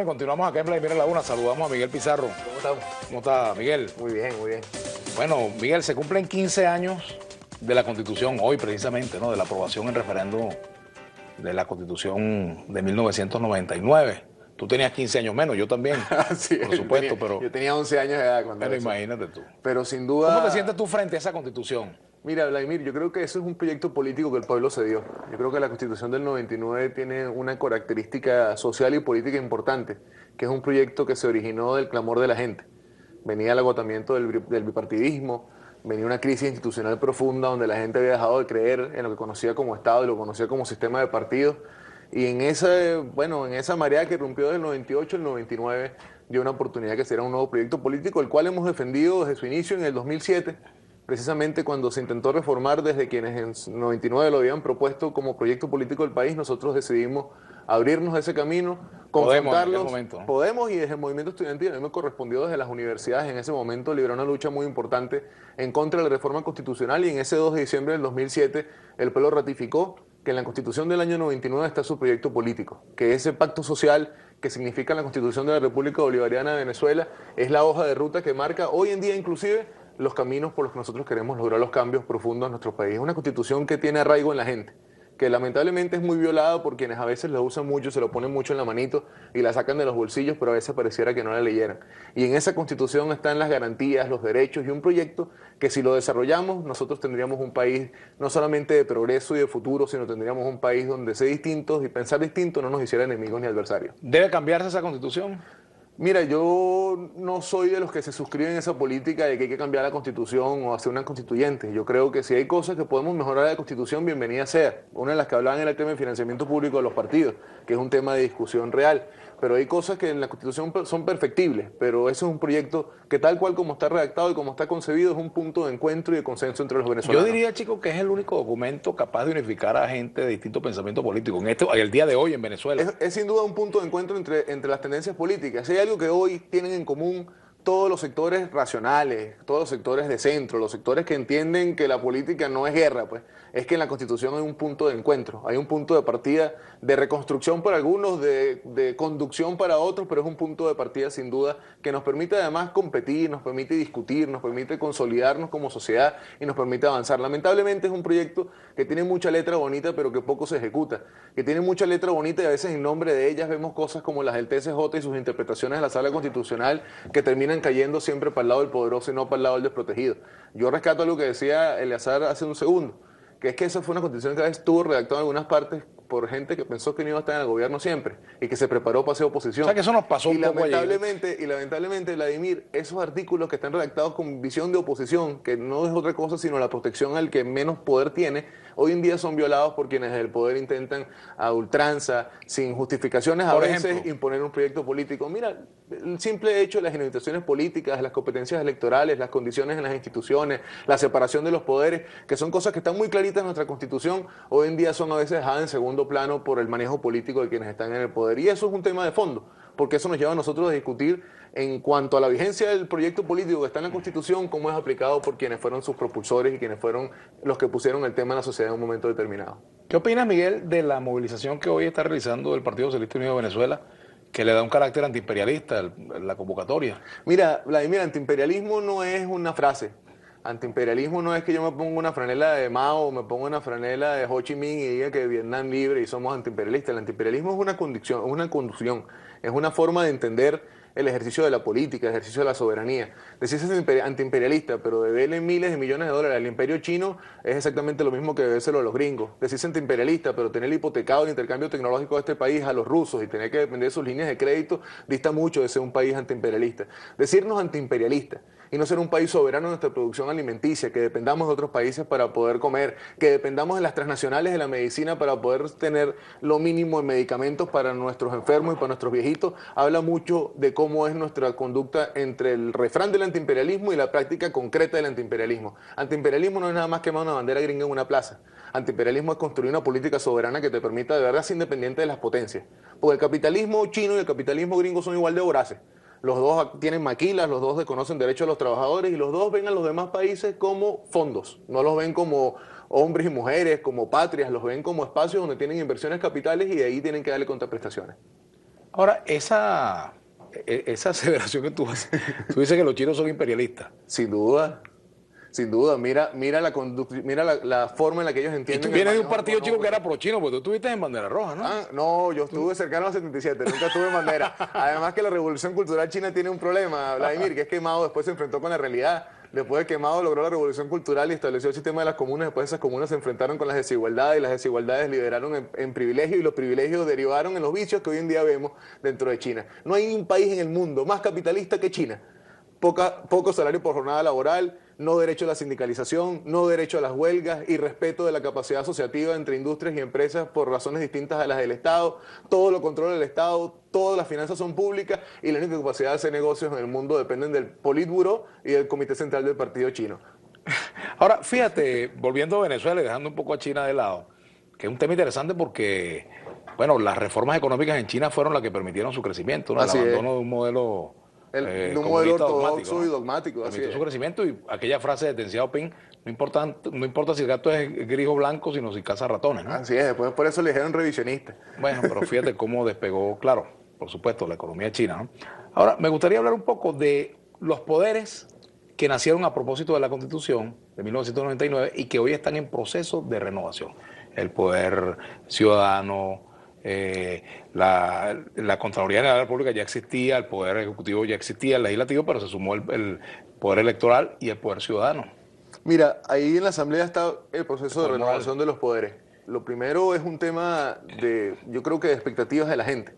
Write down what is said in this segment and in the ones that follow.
Bueno, continuamos acá en Vladimir en Laguna. Saludamos a Miguel Pizarro. ¿Cómo estamos? ¿Cómo está, Miguel? Muy bien, muy bien. Bueno, Miguel, se cumplen 15 años de la Constitución, hoy precisamente, ¿no? De la aprobación en referéndum de la Constitución de 1999. Tú tenías 15 años menos, yo también, Sí, por supuesto, pero... Yo tenía 11 años de edad cuando Pero eso. imagínate tú. Pero sin duda... ¿Cómo te sientes tú frente a esa Constitución? Mira, Vladimir, yo creo que eso es un proyecto político que el pueblo se dio. Yo creo que la Constitución del 99 tiene una característica social y política importante, que es un proyecto que se originó del clamor de la gente. Venía el agotamiento del bipartidismo, venía una crisis institucional profunda donde la gente había dejado de creer en lo que conocía como Estado y lo conocía como sistema de partidos. Y en esa marea que rompió del 98 al 99, dio una oportunidad que será un nuevo proyecto político, el cual hemos defendido desde su inicio en el 2007, precisamente cuando se intentó reformar desde quienes en 99 lo habían propuesto como proyecto político del país. Nosotros decidimos abrirnos ese camino, confrontarlos. Podemos, y desde el movimiento estudiantil, a mí me correspondió desde las universidades en ese momento librar una lucha muy importante en contra de la reforma constitucional, y en ese 2 de diciembre del 2007 el pueblo ratificó que en la Constitución del año 99 está su proyecto político, que ese pacto social que significa la Constitución de la República Bolivariana de Venezuela es la hoja de ruta que marca hoy en día inclusive los caminos por los que nosotros queremos lograr los cambios profundos en nuestro país. Es una Constitución que tiene arraigo en la gente, que lamentablemente es muy violada por quienes a veces la usan mucho, se lo ponen mucho en la manito y la sacan de los bolsillos, pero a veces pareciera que no la leyeran. Y en esa Constitución están las garantías, los derechos y un proyecto que, si lo desarrollamos, nosotros tendríamos un país no solamente de progreso y de futuro, sino tendríamos un país donde ser distintos y pensar distinto no nos hiciera enemigos ni adversarios. ¿Debe cambiarse esa Constitución? Mira, yo no soy de los que se suscriben a esa política de que hay que cambiar la Constitución o hacer una constituyente. Yo creo que si hay cosas que podemos mejorar de la Constitución, bienvenida sea. Una de las que hablaban era el tema del financiamiento público de los partidos, que es un tema de discusión real. Pero hay cosas que en la Constitución son perfectibles, pero eso es un proyecto que, tal cual como está redactado y como está concebido, es un punto de encuentro y de consenso entre los venezolanos. Yo diría, chico, que es el único documento capaz de unificar a gente de distintos pensamientos políticos en el día de hoy en Venezuela. Es sin duda un punto de encuentro entre las tendencias políticas. Si hay algo que hoy tienen en común todos los sectores racionales, todos los sectores de centro, los sectores que entienden que la política no es guerra, pues es que en la Constitución hay un punto de encuentro, hay un punto de partida de reconstrucción para algunos, de conducción para otros, pero es un punto de partida sin duda que nos permite además competir, nos permite discutir, nos permite consolidarnos como sociedad y nos permite avanzar. Lamentablemente es un proyecto que tiene mucha letra bonita, pero que poco se ejecuta, que tiene mucha letra bonita y a veces en nombre de ellas vemos cosas como las del TCJ y sus interpretaciones de la Sala Constitucional que terminan cayendo siempre para el lado del poderoso y no para el lado del desprotegido. Yo rescato algo que decía Eleazar hace un segundo, que es que esa fue una Constitución que a veces estuvo redactada en algunas partes por gente que pensó que no iba a estar en el gobierno siempre y que se preparó para hacer oposición. O sea, que eso nos pasó un poco lamentablemente, Vladimir, esos artículos que están redactados con visión de oposición, que no es otra cosa sino la protección al que menos poder tiene, hoy en día son violados por quienes del poder intentan a ultranza, sin justificaciones, a veces imponer un proyecto político. Mira, el simple hecho de las inhabilitaciones políticas, las competencias electorales, las condiciones en las instituciones, la separación de los poderes, que son cosas que están muy claritas en nuestra Constitución, hoy en día son a veces dejadas en segundo plano por el manejo político de quienes están en el poder. Y eso es un tema de fondo, porque eso nos lleva a nosotros a discutir en cuanto a la vigencia del proyecto político que está en la Constitución, cómo es aplicado por quienes fueron sus propulsores y quienes fueron los que pusieron el tema en la sociedad en un momento determinado. ¿Qué opinas, Miguel, de la movilización que hoy está realizando el Partido Socialista Unido de Venezuela, que le da un carácter antiimperialista la convocatoria? Mira, Vladimir, antiimperialismo no es una frase. Antiimperialismo no es que yo me ponga una franela de Mao o me ponga una franela de Ho Chi Minh y diga que Vietnam libre y somos antiimperialistas. El antiimperialismo es una conducción, es una forma de entender el ejercicio de la política, el ejercicio de la soberanía. Decirse antiimperialista, pero deberle miles de millones de dólares al imperio chino es exactamente lo mismo que debérselo a los gringos. Decirse antiimperialista, pero tener hipotecado el intercambio tecnológico de este país a los rusos y tener que depender de sus líneas de crédito dista mucho de ser un país antiimperialista. Decirnos antiimperialistas y no ser un país soberano en nuestra producción alimenticia, que dependamos de otros países para poder comer, que dependamos de las transnacionales de la medicina para poder tener lo mínimo de medicamentos para nuestros enfermos y para nuestros viejitos, habla mucho de cómo es nuestra conducta entre el refrán del antiimperialismo y la práctica concreta del antiimperialismo. Antiimperialismo no es nada más quemar una bandera gringa en una plaza. Antiimperialismo es construir una política soberana que te permita de verdad ser independiente de las potencias. Porque el capitalismo chino y el capitalismo gringo son igual de voraces. Los dos tienen maquilas, los dos desconocen derechos de los trabajadores y los dos ven a los demás países como fondos. No los ven como hombres y mujeres, como patrias, los ven como espacios donde tienen inversiones capitales y de ahí tienen que darle contraprestaciones. Ahora, esa aseveración que tú haces, tú dices que los chinos son imperialistas. Sin duda. Sin duda, mira la forma en la que ellos Y tú entienden el vienes de un manejo partido chico que económico. era pro-chino, porque tú estuviste en bandera roja, ¿no? Ah, no, yo estuve cercano al 77, nunca estuve en bandera. Además que la revolución cultural china tiene un problema, Vladimir, que es que Mao después se enfrentó con la realidad. Después de que Mao logró la revolución cultural y estableció el sistema de las comunas, después esas comunas se enfrentaron con las desigualdades y las desigualdades lideraron en privilegios y los privilegios derivaron en los vicios que hoy en día vemos dentro de China. No hay un país en el mundo más capitalista que China. Poco salario por jornada laboral, no derecho a la sindicalización, no derecho a las huelgas y respeto de la capacidad asociativa entre industrias y empresas por razones distintas a las del Estado. Todo lo controla el Estado, todas las finanzas son públicas y la única capacidad de hacer negocios en el mundo dependen del Politburo y del Comité Central del Partido Chino. Ahora, fíjate, volviendo a Venezuela y dejando un poco a China de lado, que es un tema interesante porque, bueno, las reformas económicas en China fueron las que permitieron su crecimiento, ¿no? El Así es. abandono de un modelo De un modelo comunista ortodoxo ¿no? y dogmático. Así Permitió es. su crecimiento y aquella frase de Deng Xiaoping, no importa si el gato es gris o blanco, sino si caza ratones, ¿no? Así es, después por eso le dijeron revisionista. Bueno, pero fíjate cómo despegó, claro, por supuesto, la economía china, ¿no? Ahora, me gustaría hablar un poco de los poderes que nacieron a propósito de la Constitución de 1999 y que hoy están en proceso de renovación. El poder ciudadano, la Contraloría General de la República ya existía, el Poder Ejecutivo ya existía, el Legislativo, pero se sumó el Poder Electoral y el Poder Ciudadano. Mira, ahí en la Asamblea está el proceso de Poder renovación de los poderes. Lo primero es un tema yo creo que de expectativas de la gente.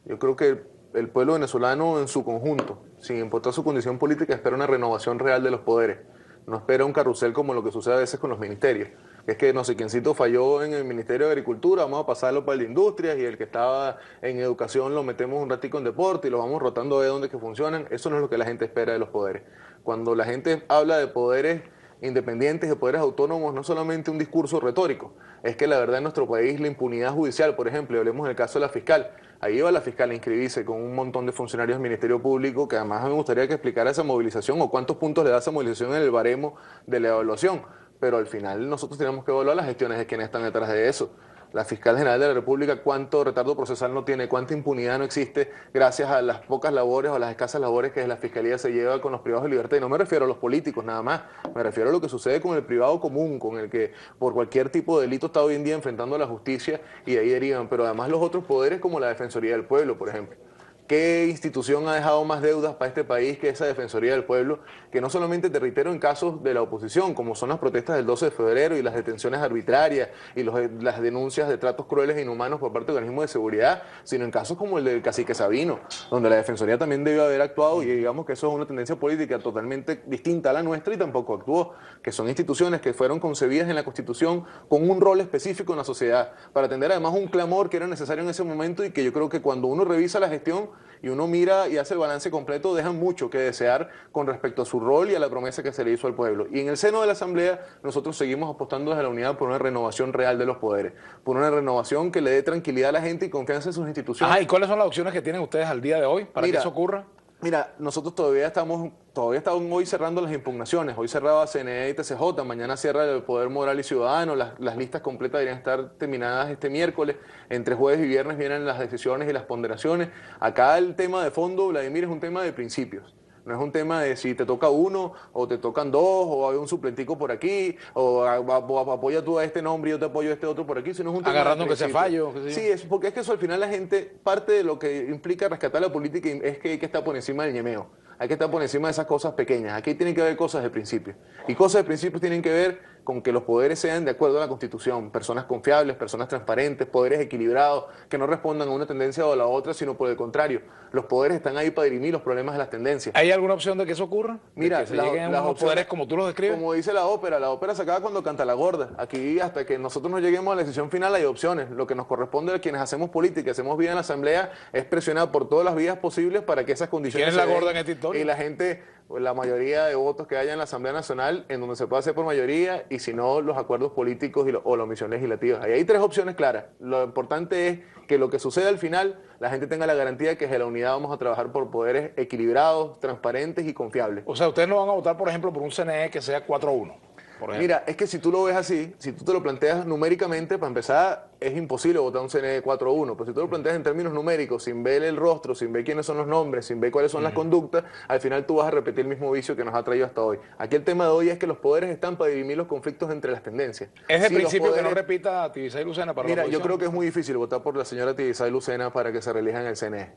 Yo creo que el pueblo venezolano en su conjunto, sin importar su condición política, espera una renovación real de los poderes. No espera un carrusel como lo que sucede a veces con los ministerios. Es que no sé quiéncito falló en el Ministerio de Agricultura, vamos a pasarlo para el de Industrias y el que estaba en educación lo metemos un ratico en deporte y lo vamos rotando de donde que funcionan. Eso no es lo que la gente espera de los poderes. Cuando la gente habla de poderes independientes, de poderes autónomos, no solamente un discurso retórico, es que la verdad en nuestro país la impunidad judicial, por ejemplo, hablemos del caso de la fiscal, ahí iba la fiscal a inscribirse con un montón de funcionarios del Ministerio Público, que además me gustaría que explicara esa movilización o cuántos puntos le da esa movilización en el baremo de la evaluación, pero al final nosotros tenemos que evaluar las gestiones de quienes están detrás de eso. La fiscal general de la República, cuánto retardo procesal no tiene, cuánta impunidad no existe gracias a las pocas labores o a las escasas labores que la fiscalía se lleva con los privados de libertad. Y no me refiero a los políticos nada más, me refiero a lo que sucede con el privado común, con el que por cualquier tipo de delito está hoy en día enfrentando a la justicia y de ahí derivan. Pero además los otros poderes como la Defensoría del Pueblo, por ejemplo. ¿Qué institución ha dejado más deudas para este país que esa Defensoría del Pueblo? Que no solamente, te reitero, en casos de la oposición, como son las protestas del 12 de febrero y las detenciones arbitrarias y las denuncias de tratos crueles e inhumanos por parte de organismos de seguridad, sino en casos como el del cacique Sabino, donde la Defensoría también debió haber actuado y digamos que eso es una tendencia política totalmente distinta a la nuestra y tampoco actuó, que son instituciones que fueron concebidas en la Constitución con un rol específico en la sociedad, para atender además un clamor que era necesario en ese momento y que yo creo que cuando uno revisa la gestión y uno mira y hace el balance completo, dejan mucho que desear con respecto a su rol y a la promesa que se le hizo al pueblo. Y en el seno de la Asamblea nosotros seguimos apostando desde la unidad por una renovación real de los poderes, por una renovación que le dé tranquilidad a la gente y confianza en sus instituciones. Ajá, ¿y cuáles son las opciones que tienen ustedes al día de hoy para que eso ocurra? Mira, nosotros todavía estamos hoy cerrando las impugnaciones. Hoy cerraba CNE y TCJ, mañana cierra el Poder Moral y Ciudadano. Las listas completas deberían estar terminadas este miércoles. Entre jueves y viernes vienen las decisiones y las ponderaciones. Acá el tema de fondo, Vladimir, es un tema de principios. No es un tema de si te toca uno o te tocan dos o hay un suplentico por aquí o apoya tú a este nombre y yo te apoyo a este otro por aquí, sino es un tema agarrando que se fallo. Sí, es porque es que eso al final la gente, parte de lo que implica rescatar la política es que hay que estar por encima del ñemeo, hay que estar por encima de esas cosas pequeñas, aquí tienen que haber cosas de principio y cosas de principio tienen que ver con que los poderes sean de acuerdo a la Constitución, personas confiables, personas transparentes, poderes equilibrados, que no respondan a una tendencia o a la otra, sino por el contrario, los poderes están ahí para dirimir los problemas de las tendencias. ¿Hay alguna opción de que eso ocurra? Mira, que se lleguen a unos poderes como tú los describes. Como dice la ópera se acaba cuando canta la gorda. Aquí hasta que nosotros no lleguemos a la decisión final hay opciones. Lo que nos corresponde a quienes hacemos política, hacemos vida en la Asamblea, es presionar por todas las vías posibles para que esas condiciones ¿Quién es la gorda en esta historia? Y la gente, la mayoría de votos que haya en la Asamblea Nacional, en donde se puede hacer por mayoría, y si no, los acuerdos políticos o la omisión legislativa. Ahí hay tres opciones claras. Lo importante es que lo que suceda al final, la gente tenga la garantía de que desde la unidad vamos a trabajar por poderes equilibrados, transparentes y confiables. O sea, ustedes no van a votar, por ejemplo, por un CNE que sea 4-1. por ejemplo. Mira, es que si tú lo ves así, si tú te lo planteas numéricamente, para empezar, es imposible votar un CNE 4-1, pero si tú lo planteas en términos numéricos, sin ver el rostro, sin ver quiénes son los nombres, sin ver cuáles son las conductas, al final tú vas a repetir el mismo vicio que nos ha traído hasta hoy. Aquí el tema de hoy es que los poderes están para dirimir los conflictos entre las tendencias. Es de Si los principio que no poderes- repita a Tibisay Lucena para la Mira, yo oposición. creo que es muy difícil votar por la señora Tibisay Lucena para que se reelija en el CNE.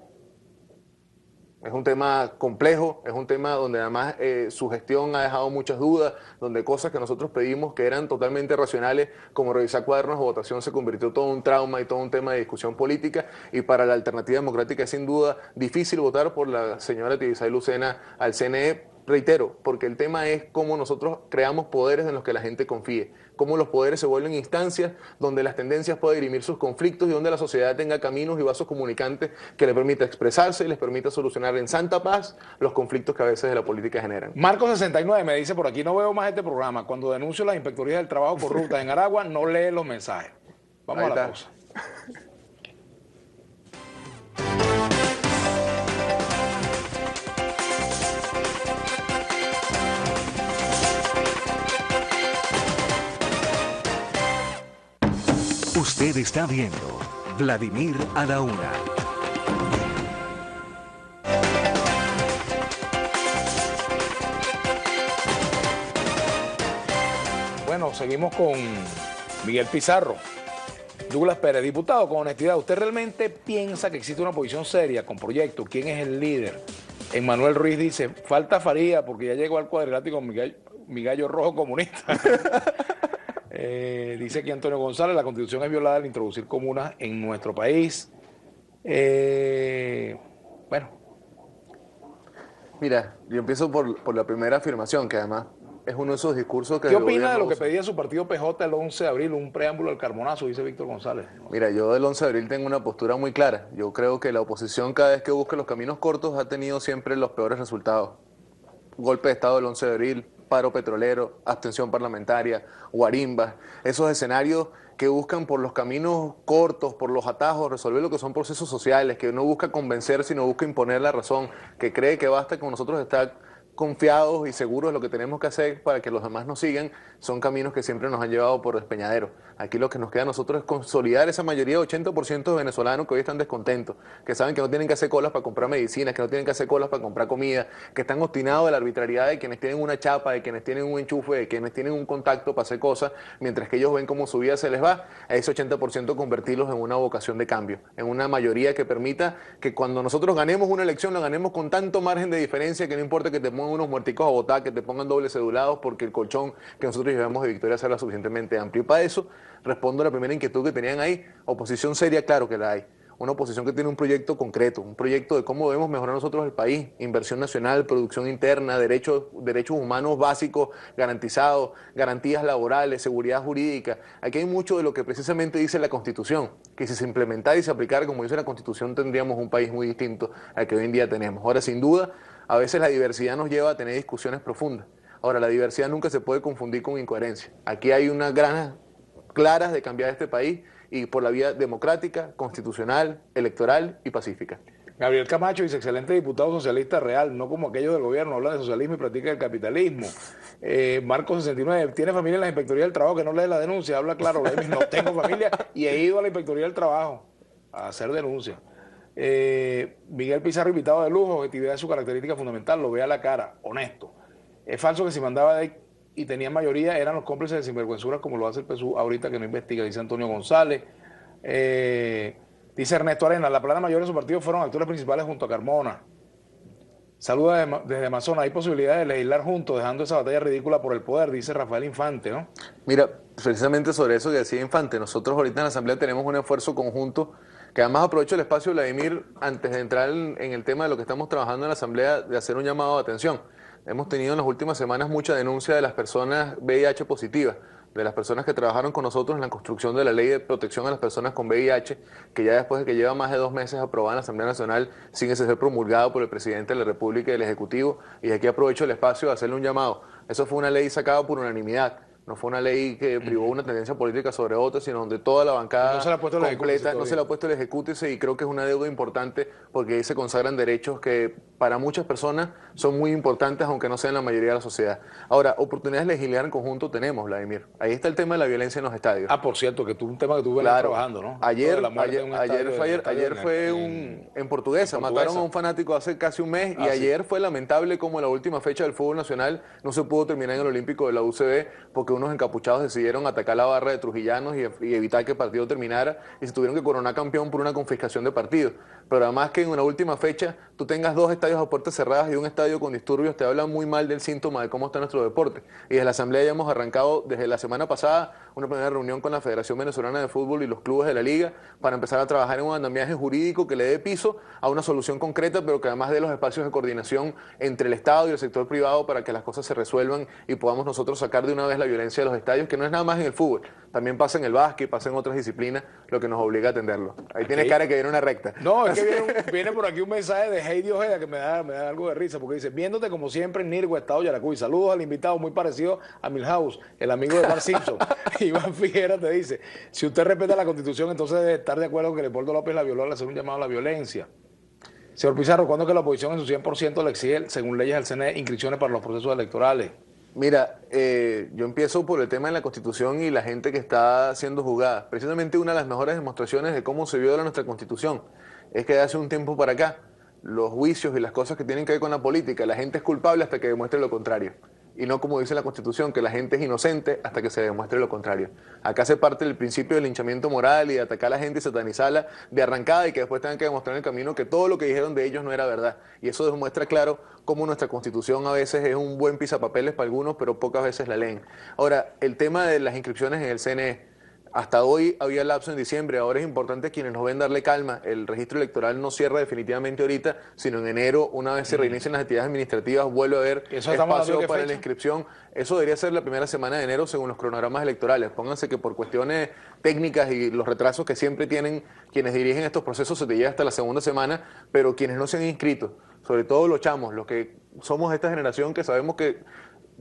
Es un tema complejo, es un tema donde además su gestión ha dejado muchas dudas, donde cosas que nosotros pedimos que eran totalmente racionales, como revisar cuadernos de votación, se convirtió todo un trauma y todo un tema de discusión política, y para la alternativa democrática es sin duda difícil votar por la señora Tibisay Lucena al CNE. Reitero, porque el tema es cómo nosotros creamos poderes en los que la gente confíe, cómo los poderes se vuelven instancias donde las tendencias puedan dirimir sus conflictos y donde la sociedad tenga caminos y vasos comunicantes que le permita expresarse y les permita solucionar en santa paz los conflictos que a veces de la política generan. Marco69 me dice por aquí, no veo más este programa. Cuando denuncio las inspectorías del trabajo corruptas en Aragua, no lee los mensajes. Vamos Ahí a la está. pausa. Usted está viendo Vladimir a la Una. Bueno, seguimos con Miguel Pizarro. Douglas Pérez, diputado, con honestidad, ¿usted realmente piensa que existe una oposición seria con proyectos? ¿Quién es el líder? Emmanuel Ruiz dice, falta Faría porque ya llegó al cuadrilátero mi gallo rojo comunista. Dice aquí Antonio González, la Constitución es violada al introducir comunas en nuestro país. Bueno, Mira, yo empiezo por la primera afirmación, que además es uno de esos discursos que... ¿qué el opina de gobierno lo que usa. pedía su partido PJ el 11 de abril, un preámbulo al Carmonazo, dice Víctor González? Mira, yo del 11 de abril tengo una postura muy clara. Yo creo que la oposición cada vez que busca los caminos cortos ha tenido siempre los peores resultados. Golpe de Estado del 11 de abril, paro petrolero, abstención parlamentaria, guarimbas, esos escenarios que buscan por los caminos cortos, por los atajos, resolver lo que son procesos sociales, que no busca convencer, sino busca imponer la razón, que cree que basta con nosotros estar confiados y seguros de lo que tenemos que hacer para que los demás nos sigan, son caminos que siempre nos han llevado por despeñadero. Aquí lo que nos queda a nosotros es consolidar esa mayoría de 80% de venezolanos que hoy están descontentos, que saben que no tienen que hacer colas para comprar medicinas, que no tienen que hacer colas para comprar comida, que están obstinados de la arbitrariedad de quienes tienen una chapa, de quienes tienen un enchufe, de quienes tienen un contacto para hacer cosas, mientras que ellos ven cómo su vida se les va, a ese 80% convertirlos en una vocación de cambio, en una mayoría que permita que cuando nosotros ganemos una elección, la ganemos con tanto margen de diferencia que no importa que te pongan unos muerticos a votar, que te pongan dobles cedulados, porque el colchón que nosotros llevamos de victoria sea lo suficientemente amplio. Y para eso respondo a la primera inquietud que tenían ahí. Oposición seria, claro que la hay. Una oposición que tiene un proyecto concreto, un proyecto de cómo debemos mejorar nosotros el país, inversión nacional, producción interna, derechos humanos básicos garantizados, garantías laborales, seguridad jurídica. Aquí hay mucho de lo que precisamente dice la Constitución, que si se implementara y se aplicara como dice la Constitución, tendríamos un país muy distinto al que hoy en día tenemos. Ahora, sin duda, a veces la diversidad nos lleva a tener discusiones profundas. Ahora, la diversidad nunca se puede confundir con incoherencia. Aquí hay unas ganas claras de cambiar este país y por la vía democrática, constitucional, electoral y pacífica. Gabriel Camacho dice, excelente diputado socialista real, no como aquellos del gobierno, habla de socialismo y practica el capitalismo. Marco 69, tiene familia en la Inspectoría del Trabajo que no lee la denuncia, habla claro, no tengo familia y he ido a la Inspectoría del Trabajo a hacer denuncia. Miguel Pizarro, invitado de lujo, objetividad es su característica fundamental, lo ve a la cara, honesto. Es falso que si mandaba de y tenía mayoría eran los cómplices de sinvergüenzuras como lo hace el PSUV ahorita que no investiga, dice Antonio González. Dice Ernesto Arena, la plana mayor de su partido fueron actores principales junto a Carmona. Saluda desde Amazonas, hay posibilidad de legislar juntos, dejando esa batalla ridícula por el poder, dice Rafael Infante, ¿no? Mira, precisamente sobre eso que decía Infante, nosotros ahorita en la Asamblea tenemos un esfuerzo conjunto, que además aprovecho el espacio, Vladimir, antes de entrar en el tema de lo que estamos trabajando en la Asamblea, de hacer un llamado de atención. Hemos tenido en las últimas semanas mucha denuncia de las personas VIH positivas, de las personas que trabajaron con nosotros en la construcción de la ley de protección a las personas con VIH, que ya después de que lleva más de 2 meses aprobada en la Asamblea Nacional, sigue sin ser promulgado por el Presidente de la República y el Ejecutivo, y aquí aprovecho el espacio de hacerle un llamado. Eso fue una ley sacada por unanimidad, No fue una ley que privó una tendencia política sobre otra, sino donde toda la bancada No se le ha puesto el completa, ejecútese no se le ha puesto el ejecútese, y creo que es una deuda importante porque ahí se consagran derechos que para muchas personas son muy importantes, aunque no sean la mayoría de la sociedad. Ahora, oportunidades de legislar en conjunto tenemos, Vladimir. Ahí está el tema de la violencia en los estadios. Ah, por cierto, que tú un tema que tú venías Claro. trabajando, ¿no? Ayer, Lo de la muerte ayer, en un ayer estadio- fue, en un estadio ayer fue en Portuguesa. en Mataron Portuguesa. a un fanático hace casi un mes, y Ah, sí. ayer fue lamentable como la última fecha del fútbol nacional no se pudo terminar en el Olímpico de la UCB porque unos encapuchados decidieron atacar la barra de trujillanos y evitar que el partido terminara, y se tuvieron que coronar campeón por una confiscación de partidos. Pero además que en una última fecha tú tengas dos estadios a puertas cerradas y un estadio con disturbios, te habla muy mal del síntoma de cómo está nuestro deporte. Y desde la Asamblea ya hemos arrancado desde la semana pasada una primera reunión con la Federación Venezolana de Fútbol y los clubes de la liga para empezar a trabajar en un andamiaje jurídico que le dé piso a una solución concreta, pero que además dé los espacios de coordinación entre el Estado y el sector privado para que las cosas se resuelvan y podamos nosotros sacar de una vez la violencia de los estadios, que no es nada más en el fútbol, también pasa en el básquet, pasa en otras disciplinas, lo que nos obliga a atenderlo. Ahí tiene cara que viene una recta. No, es que viene por aquí un mensaje de Heidi Ojeda que me da algo de risa, porque dice, viéndote como siempre en Nirgua, Estado Yaracuy, saludos al invitado, muy parecido a Milhouse, el amigo de Bart Simpson. Iván Figuera te dice, si usted respeta la Constitución, entonces debe estar de acuerdo con que Leopoldo López la violó al hacer un llamado a la violencia. Señor Pizarro, ¿cuándo es que la oposición en su 100% le exige, según leyes del CNE, inscripciones para los procesos electorales? Mira, yo empiezo por el tema de la Constitución y la gente que está siendo juzgada. Precisamente una de las mejores demostraciones de cómo se viola nuestra Constitución es que hace un tiempo para acá, los juicios y las cosas que tienen que ver con la política, la gente es culpable hasta que demuestre lo contrario. Y no como dice la Constitución, que la gente es inocente hasta que se demuestre lo contrario. Acá se parte del principio del linchamiento moral y de atacar a la gente y satanizarla de arrancada, y que después tengan que demostrar en el camino que todo lo que dijeron de ellos no era verdad. Y eso demuestra claro cómo nuestra Constitución a veces es un buen pisapapeles para algunos, pero pocas veces la leen. Ahora, el tema de las inscripciones en el CNE. Hasta hoy había lapso en diciembre, ahora es importante quienes nos ven darle calma. El registro electoral no cierra definitivamente ahorita, sino en enero, una vez se reinicien las actividades administrativas, vuelve a haber espacio para la inscripción. Eso debería ser la primera semana de enero según los cronogramas electorales. Pónganse que por cuestiones técnicas y los retrasos que siempre tienen quienes dirigen estos procesos, se te llega hasta la segunda semana, pero quienes no se han inscrito, sobre todo los chamos, los que somos esta generación que sabemos que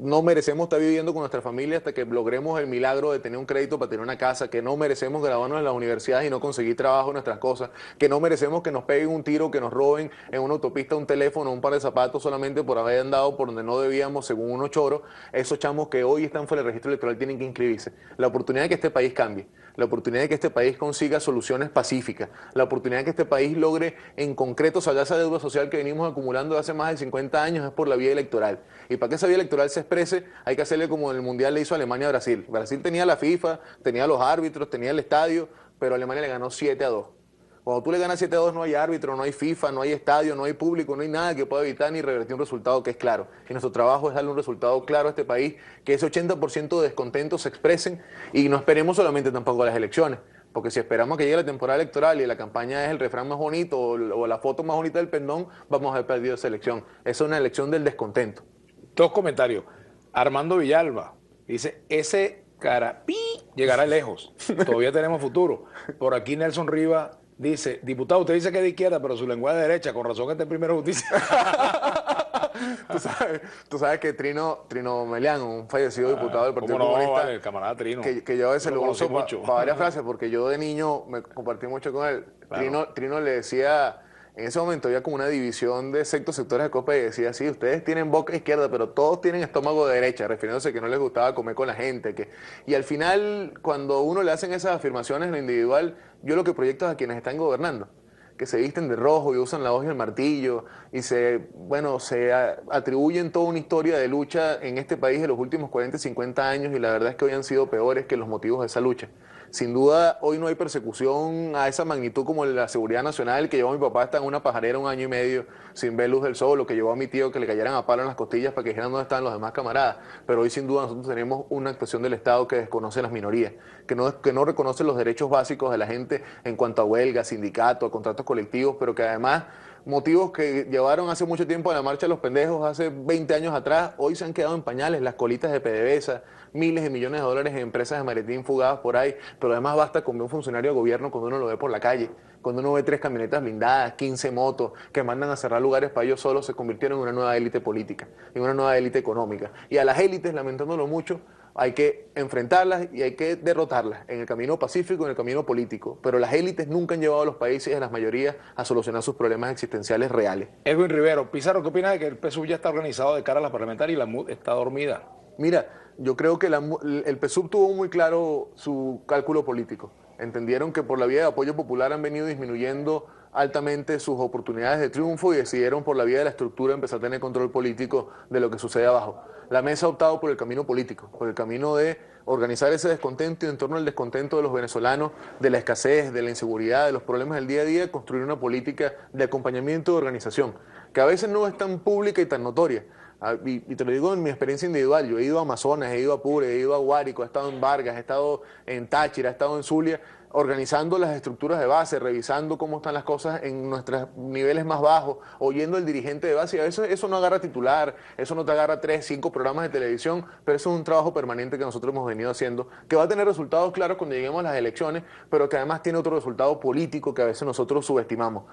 no merecemos estar viviendo con nuestra familia hasta que logremos el milagro de tener un crédito para tener una casa, que no merecemos graduarnos en las universidades y no conseguir trabajo en nuestras cosas, que no merecemos que nos peguen un tiro, que nos roben en una autopista un teléfono, un par de zapatos solamente por haber andado por donde no debíamos según unos choros. Esos chamos que hoy están fuera del registro electoral tienen que inscribirse. La oportunidad de que este país cambie, la oportunidad de que este país consiga soluciones pacíficas, la oportunidad de que este país logre en concreto sacar esa deuda social que venimos acumulando de hace más de 50 años es por la vía electoral. Y para que esa vía electoral se exprese, hay que hacerle como en el Mundial le hizo Alemania a Brasil. Brasil tenía la FIFA, tenía los árbitros, tenía el estadio, pero Alemania le ganó 7-2. Cuando tú le ganas 7-2 no hay árbitro, no hay FIFA, no hay estadio, no hay público, no hay nada que pueda evitar ni revertir un resultado que es claro. Y nuestro trabajo es darle un resultado claro a este país, que ese 80% de descontentos se expresen, y no esperemos solamente tampoco a las elecciones. Porque si esperamos que llegue la temporada electoral y la campaña es el refrán más bonito o la foto más bonita del pendón, vamos a haber perdido esa elección. Esa es una elección del descontento. Dos comentarios. Armando Villalba dice, ese carapí llegará lejos. Todavía tenemos futuro. Por aquí Nelson Rivas dice, diputado, usted dice que es de izquierda, pero su lenguaje es de derecha, con razón que está en Primera Justicia. Tú sabes que Trino Melián, un fallecido diputado del Partido Comunista, vale, el camarada Trino. Que yo a veces lo uso para varias frases, frases, porque yo de niño me compartí mucho con él. Claro. Trino le decía, en ese momento había como una división de sectores de COPE, y decía, sí, ustedes tienen boca izquierda, pero todos tienen estómago de derecha, refiriéndose a que no les gustaba comer con la gente. Y al final, cuando uno le hacen esas afirmaciones en lo individual, yo lo que proyecto es a quienes están gobernando, que se visten de rojo y usan la hoja y el martillo y se atribuyen toda una historia de lucha en este país de los últimos 40, 50 años, y la verdad es que hoy han sido peores que los motivos de esa lucha. Sin duda, hoy no hay persecución a esa magnitud como la seguridad nacional, que llevó a mi papá hasta en una pajarera 1 año y medio sin ver luz del sol, o que llevó a mi tío que le cayeran a palo en las costillas para que dijeran dónde estaban los demás camaradas. Pero hoy sin duda nosotros tenemos una actuación del Estado que desconoce a las minorías, que no reconoce los derechos básicos de la gente en cuanto a huelga, sindicato, a contratos colectivos, pero que además motivos que llevaron hace mucho tiempo a la marcha de los pendejos, hace 20 años atrás, hoy se han quedado en pañales, las colitas de PDVSA, miles de millones de dólares en empresas de maletín fugadas por ahí, pero además basta con ver un funcionario de gobierno cuando uno lo ve por la calle, cuando uno ve 3 camionetas blindadas, 15 motos, que mandan a cerrar lugares para ellos solos, se convirtieron en una nueva élite política, en una nueva élite económica. Y a las élites, lamentándolo mucho, Hay que enfrentarlas y hay que derrotarlas en el camino pacífico, en el camino político. Pero las élites nunca han llevado a los países y a las mayorías a solucionar sus problemas existenciales reales. Edwin Rivero, Pizarro, ¿qué opinas de que el PSUV ya está organizado de cara a las parlamentarias y la MUD está dormida? Mira, yo creo que el PSUV tuvo muy claro su cálculo político. Entendieron que por la vía de apoyo popular han venido disminuyendo altamente sus oportunidades de triunfo y decidieron por la vía de la estructura empezar a tener control político de lo que sucede abajo. La mesa ha optado por el camino político, por el camino de organizar ese descontento y en torno al descontento de los venezolanos, de la escasez, de la inseguridad, de los problemas del día a día, construir una política de acompañamiento de organización, que a veces no es tan pública y tan notoria. Y te lo digo en mi experiencia individual, yo he ido a Amazonas, he ido a Apure, he ido a Guárico, he estado en Vargas, he estado en Táchira, he estado en Zulia, organizando las estructuras de base, revisando cómo están las cosas en nuestros niveles más bajos, oyendo al dirigente de base, y a veces eso no agarra titular, eso no te agarra 3, 5 programas de televisión, pero eso es un trabajo permanente que nosotros hemos venido haciendo, que va a tener resultados claros cuando lleguemos a las elecciones, pero que además tiene otro resultado político que a veces nosotros subestimamos.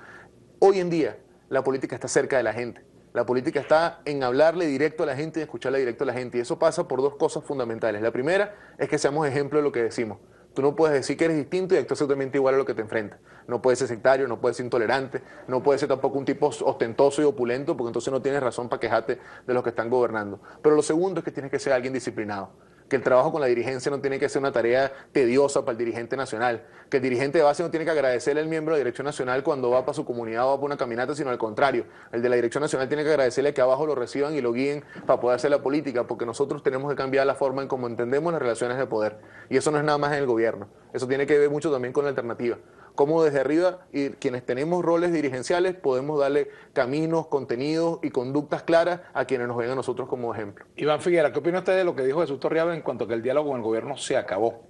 Hoy en día, la política está cerca de la gente. La política está en hablarle directo a la gente y escucharle directo a la gente. Y eso pasa por dos cosas fundamentales. La primera es que seamos ejemplo de lo que decimos. Tú no puedes decir que eres distinto y actuar absolutamente igual a lo que te enfrentas. No puedes ser sectario, no puedes ser intolerante, no puedes ser tampoco un tipo ostentoso y opulento, porque entonces no tienes razón para quejarte de los que están gobernando. Pero lo segundo es que tienes que ser alguien disciplinado. Que el trabajo con la dirigencia no tiene que ser una tarea tediosa para el dirigente nacional, que el dirigente de base no tiene que agradecerle al miembro de la dirección nacional cuando va para su comunidad o va para una caminata, sino al contrario, el de la dirección nacional tiene que agradecerle que abajo lo reciban y lo guíen para poder hacer la política, porque nosotros tenemos que cambiar la forma en cómo entendemos las relaciones de poder, y eso no es nada más en el gobierno, eso tiene que ver mucho también con la alternativa. Cómo desde arriba y quienes tenemos roles dirigenciales podemos darle caminos, contenidos y conductas claras a quienes nos ven a nosotros como ejemplo. Iván Figuera, ¿qué opina usted de lo que dijo Jesús Torrealba en cuanto a que el diálogo con el gobierno se acabó?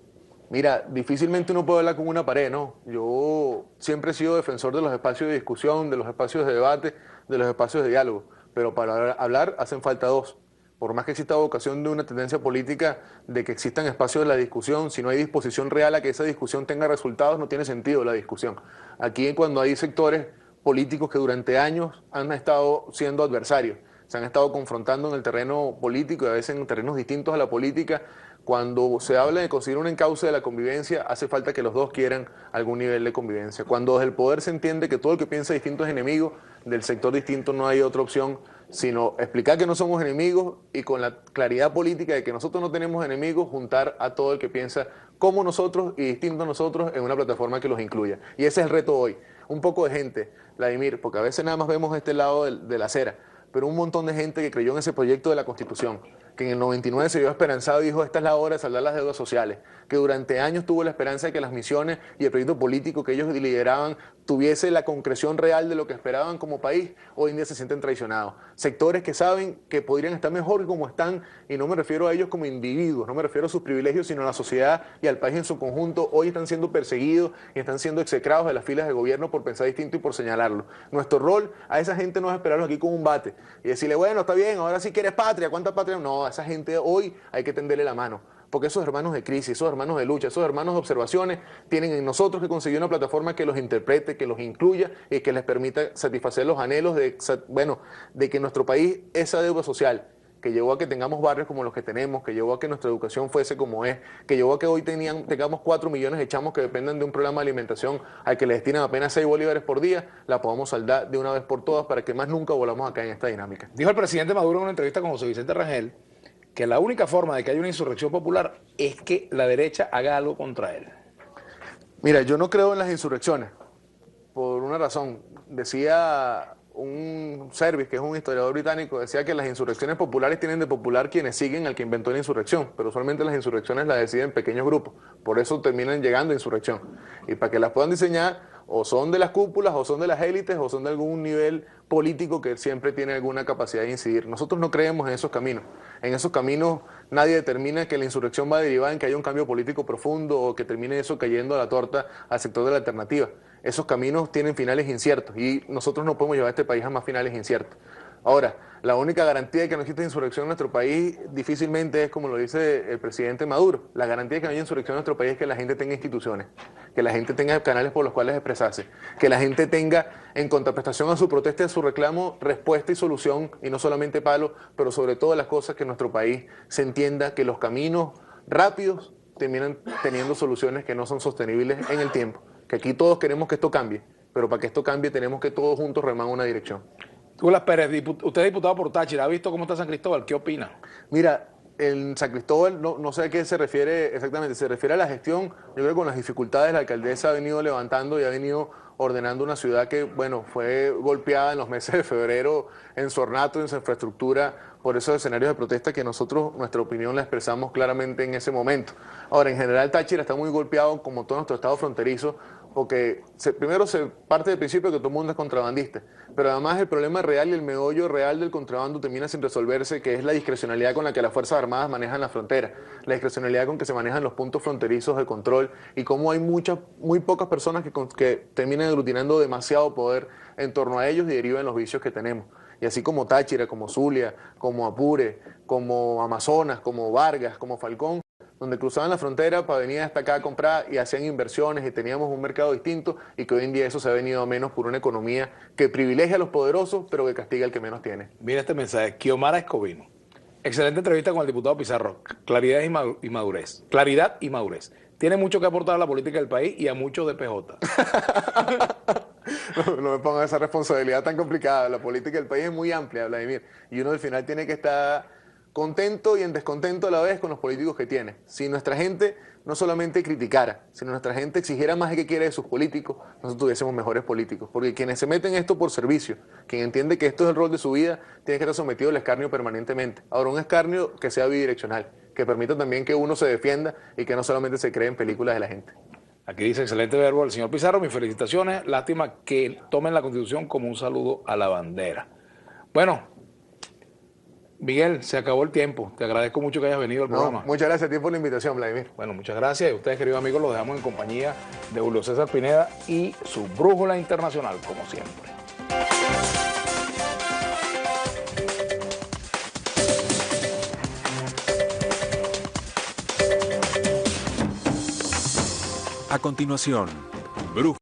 Mira, difícilmente uno puede hablar con una pared, ¿no? Yo siempre he sido defensor de los espacios de discusión, de los espacios de debate, de los espacios de diálogo, pero para hablar hacen falta dos. Por más que exista vocación de una tendencia política de que existan espacios de la discusión, si no hay disposición real a que esa discusión tenga resultados, no tiene sentido la discusión. Aquí cuando hay sectores políticos que durante años han estado siendo adversarios, se han estado confrontando en el terreno político y a veces en terrenos distintos a la política, cuando se habla de conseguir un encauce de la convivencia, hace falta que los dos quieran algún nivel de convivencia. Cuando desde el poder se entiende que todo el que piensa distinto es enemigo, del sector distinto no hay otra opción, sino explicar que no somos enemigos y con la claridad política de que nosotros no tenemos enemigos, juntar a todo el que piensa como nosotros y distinto a nosotros en una plataforma que los incluya. Y ese es el reto hoy. Un poco de gente, Vladimir, porque a veces nada más vemos este lado de la acera, pero un montón de gente que creyó en ese proyecto de la Constitución, que en el 99 se vio esperanzado y dijo, esta es la hora de saldar las deudas sociales, que durante años tuvo la esperanza de que las misiones y el proyecto político que ellos lideraban tuviese la concreción real de lo que esperaban como país, hoy en día se sienten traicionados. Sectores que saben que podrían estar mejor que como están, y no me refiero a ellos como individuos, no me refiero a sus privilegios, sino a la sociedad y al país en su conjunto, hoy están siendo perseguidos y están siendo execrados de las filas de gobierno por pensar distinto y por señalarlo. Nuestro rol a esa gente no es esperarlos aquí con un bate y decirle, bueno, está bien, ahora sí quieres patria, ¿cuánta patria? No, a esa gente hoy hay que tenderle la mano. Porque esos hermanos de crisis, esos hermanos de lucha, esos hermanos de observaciones, tienen en nosotros que conseguir una plataforma que los interprete, que los incluya y que les permita satisfacer los anhelos de que nuestro país, esa deuda social, que llevó a que tengamos barrios como los que tenemos, que llevó a que nuestra educación fuese como es, que llevó a que hoy tengamos 4 millones de chamos que dependen de un programa de alimentación al que le destinan apenas 6 bolívares por día, la podamos saldar de una vez por todas para que más nunca volvamos a caer en esta dinámica. Dijo el presidente Maduro en una entrevista con José Vicente Rangel que la única forma de que haya una insurrección popular es que la derecha haga algo contra él. Mira, yo no creo en las insurrecciones, por una razón. Decía un Service, que es un historiador británico, decía que las insurrecciones populares tienen de popular quienes siguen al que inventó la insurrección, pero usualmente las insurrecciones las deciden pequeños grupos, por eso terminan llegando a insurrección. Y para que las puedan diseñar, o son de las cúpulas, o son de las élites, o son de algún nivel político que siempre tiene alguna capacidad de incidir. Nosotros no creemos en esos caminos. En esos caminos nadie determina que la insurrección va a derivar en que haya un cambio político profundo o que termine eso cayendo a la torta al sector de la alternativa. Esos caminos tienen finales inciertos y nosotros no podemos llevar a este país a más finales inciertos. Ahora, la única garantía de que no exista insurrección en nuestro país difícilmente es como lo dice el presidente Maduro. La garantía de que no haya insurrección en nuestro país es que la gente tenga instituciones, que la gente tenga canales por los cuales expresarse, que la gente tenga en contraprestación a su protesta y a su reclamo respuesta y solución y no solamente palo, pero sobre todo las cosas que en nuestro país se entienda que los caminos rápidos terminan teniendo soluciones que no son sostenibles en el tiempo. Que aquí todos queremos que esto cambie, pero para que esto cambie tenemos que todos juntos remar en una dirección. Douglas Pérez, usted es diputado por Táchira, ¿ha visto cómo está San Cristóbal? ¿Qué opina? Mira, en San Cristóbal no sé a qué se refiere exactamente, se refiere a la gestión. Yo creo que con las dificultades la alcaldesa ha venido levantando y ha venido ordenando una ciudad que, bueno, fue golpeada en los meses de febrero en su ornato, en su infraestructura, por esos escenarios de protesta que nosotros, nuestra opinión la expresamos claramente en ese momento. Ahora, en general Táchira está muy golpeado, como todo nuestro estado fronterizo, porque primero se parte del principio de que todo el mundo es contrabandista, pero además el problema real y el meollo real del contrabando termina sin resolverse, que es la discrecionalidad con la que las Fuerzas Armadas manejan la frontera, la discrecionalidad con que se manejan los puntos fronterizos de control y cómo hay muy pocas personas que terminan aglutinando demasiado poder en torno a ellos y derivan los vicios que tenemos. Y así como Táchira, como Zulia, como Apure, como Amazonas, como Vargas, como Falcón, donde cruzaban la frontera para venir hasta acá a comprar y hacían inversiones y teníamos un mercado distinto y que hoy en día eso se ha venido a menos por una economía que privilegia a los poderosos pero que castiga al que menos tiene. Mira este mensaje, Xiomara Escobino. Excelente entrevista con el diputado Pizarro. Claridad y madurez. Claridad y madurez. Tiene mucho que aportar a la política del país y a muchos de PJ. No me pongan esa responsabilidad tan complicada. La política del país es muy amplia, Vladimir, y uno al final tiene que estar contento y en descontento a la vez con los políticos que tiene. Si nuestra gente no solamente criticara, sino nuestra gente exigiera más de qué quiere de sus políticos, nosotros tuviésemos mejores políticos. Porque quienes se meten en esto por servicio, quien entiende que esto es el rol de su vida, tiene que estar sometido al escarnio permanentemente. Ahora, un escarnio que sea bidireccional, que permita también que uno se defienda y que no solamente se cree en películas de la gente. Aquí dice, excelente verbo el señor Pizarro, mis felicitaciones. Lástima que tomen la Constitución como un saludo a la bandera. Bueno, Miguel, se acabó el tiempo. Te agradezco mucho que hayas venido al programa. Muchas gracias a ti por la invitación, Vladimir. Bueno, muchas gracias. Y ustedes, queridos amigos, los dejamos en compañía de Julio César Pineda y su brújula internacional, como siempre. A continuación, Brújula.